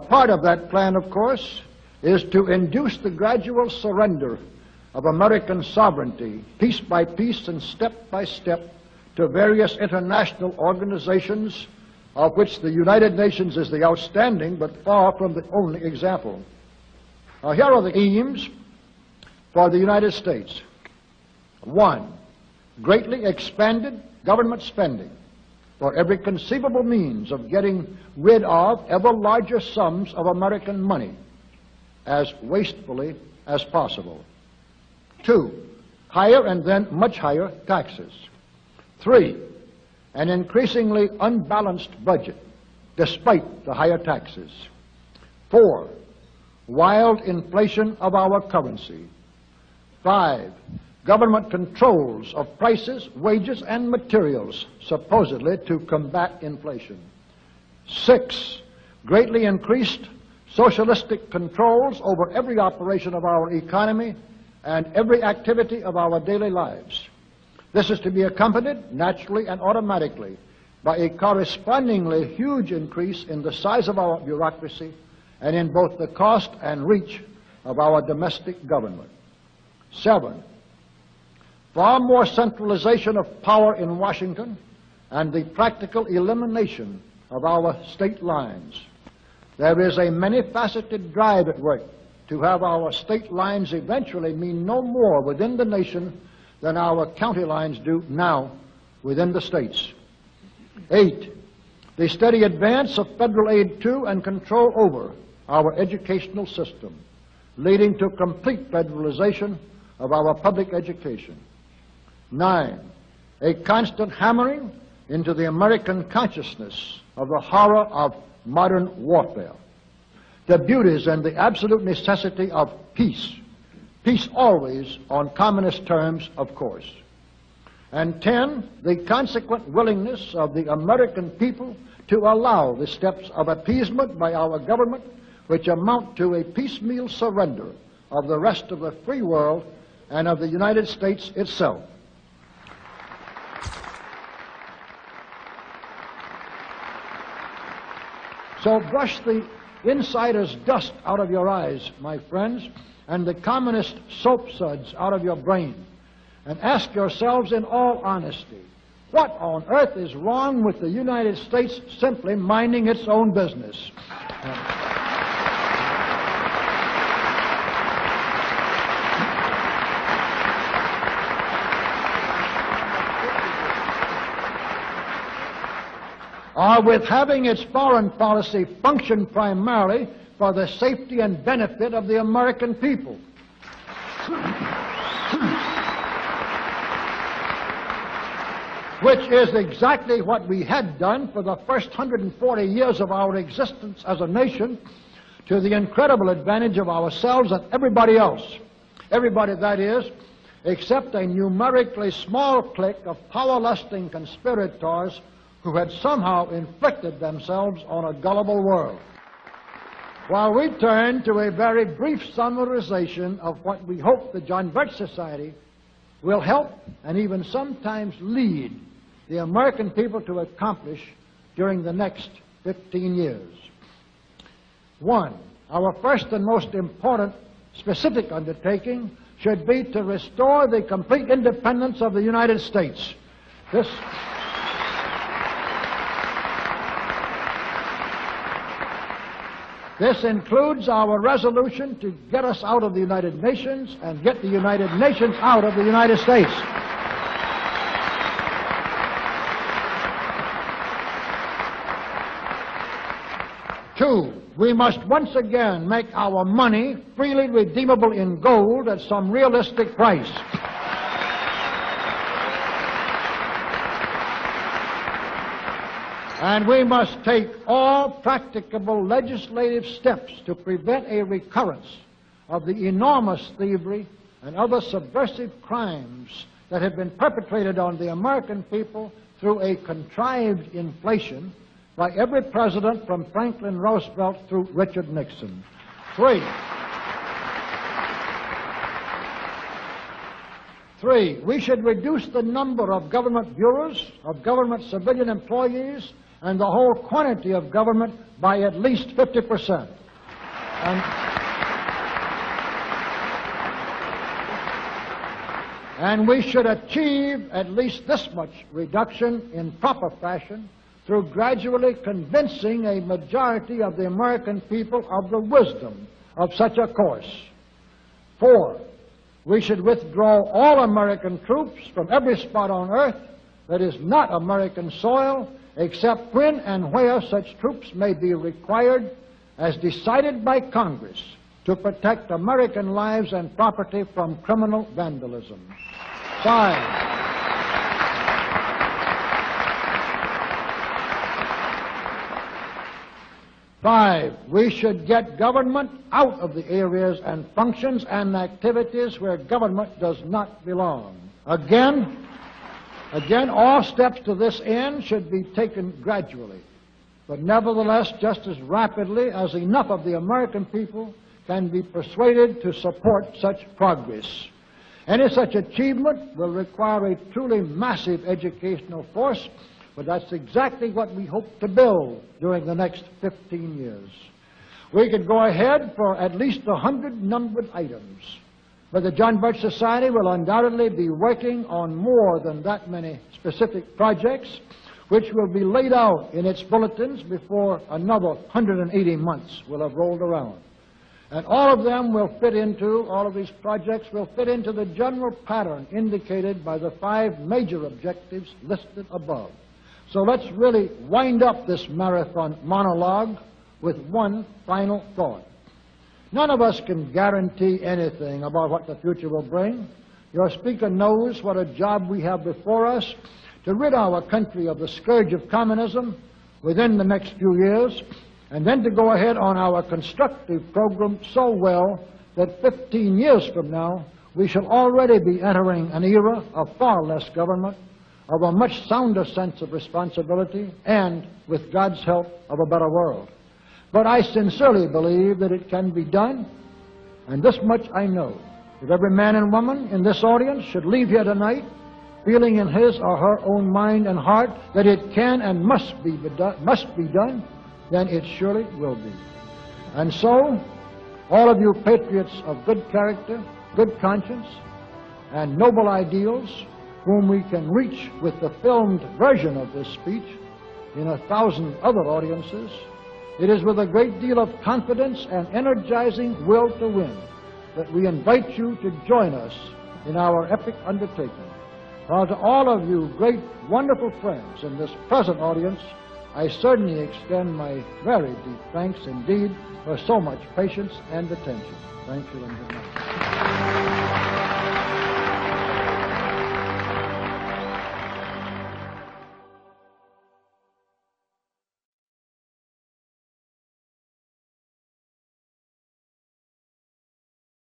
part of that plan, of course, is to induce the gradual surrender of American sovereignty, piece by piece and step by step, to various international organizations, of which the United Nations is the outstanding but far from the only example. Now, here are the aims for the United States. 1, greatly expanded government spending for every conceivable means of getting rid of ever larger sums of American money as wastefully as possible. 2, higher and then much higher taxes. 3, an increasingly unbalanced budget despite the higher taxes. 4, wild inflation of our currency. 5, government controls of prices, wages, and materials, supposedly to combat inflation. 6, greatly increased socialistic controls over every operation of our economy and every activity of our daily lives. This is to be accompanied, naturally and automatically, by a correspondingly huge increase in the size of our bureaucracy and in both the cost and reach of our domestic government. 7, far more centralization of power in Washington and the practical elimination of our state lines. There is a many-faceted drive at work to have our state lines eventually mean no more within the nation than our county lines do now within the states. 8, the steady advance of federal aid to and control over our educational system, leading to complete federalization of our public education. 9, a constant hammering into the American consciousness of the horror of modern warfare, the beauties and the absolute necessity of peace. Peace always on communist terms, of course. And 10, the consequent willingness of the American people to allow the steps of appeasement by our government which amount to a piecemeal surrender of the rest of the free world and of the United States itself. So brush the insider's dust out of your eyes, my friends, and the communist soap suds out of your brain, and ask yourselves in all honesty, what on earth is wrong with the United States simply minding its own business? Or with having its foreign policy function primarily for the safety and benefit of the American people. Which is exactly what we had done for the first 140 years of our existence as a nation, to the incredible advantage of ourselves and everybody else. Everybody, that is, except a numerically small clique of power-lusting conspirators who had somehow inflicted themselves on a gullible world. While we turn to a very brief summarization of what we hope the John Birch Society will help and even sometimes lead the American people to accomplish during the next 15 years. 1, our first and most important specific undertaking should be to restore the complete independence of the United States. This includes our resolution to get us out of the United Nations and get the United Nations out of the United States. Two, we must once again make our money freely redeemable in gold at some realistic price. And we must take all practicable legislative steps to prevent a recurrence of the enormous thievery and other subversive crimes that have been perpetrated on the American people through a contrived inflation by every president from Franklin Roosevelt through Richard Nixon. 3, we should reduce the number of government bureaus, of government civilian employees, and the whole quantity of government by at least 50%. And we should achieve at least this much reduction in proper fashion through gradually convincing a majority of the American people of the wisdom of such a course. 4, we should withdraw all American troops from every spot on earth that is not American soil, except when and where such troops may be required as decided by Congress to protect American lives and property from criminal vandalism. 5, we should get government out of the areas and functions and activities where government does not belong. Again, all steps to this end should be taken gradually, but nevertheless just as rapidly as enough of the American people can be persuaded to support such progress. Any such achievement will require a truly massive educational force, but that's exactly what we hope to build during the next 15 years. We could go ahead for at least 100 numbered items, but the John Birch Society will undoubtedly be working on more than that many specific projects, which will be laid out in its bulletins before another 180 months will have rolled around. And all of them will fit into, all of these projects will fit into the general pattern indicated by the 5 major objectives listed above. So let's really wind up this marathon monologue with one final thought. None of us can guarantee anything about what the future will bring. Your speaker knows what a job we have before us to rid our country of the scourge of communism within the next few years, and then to go ahead on our constructive program so well that 15 years from now we shall already be entering an era of far less government, of a much sounder sense of responsibility, and, with God's help, of a better world. But I sincerely believe that it can be done, and this much I know. If every man and woman in this audience should leave here tonight feeling in his or her own mind and heart that it can and must be done, then it surely will be. And so, all of you patriots of good character, good conscience, and noble ideals, whom we can reach with the filmed version of this speech in 1,000 other audiences, it is with a great deal of confidence and energizing will to win that we invite you to join us in our epic undertaking. While to all of you great, wonderful friends in this present audience, I certainly extend my very deep thanks indeed for so much patience and attention. Thank you and good night.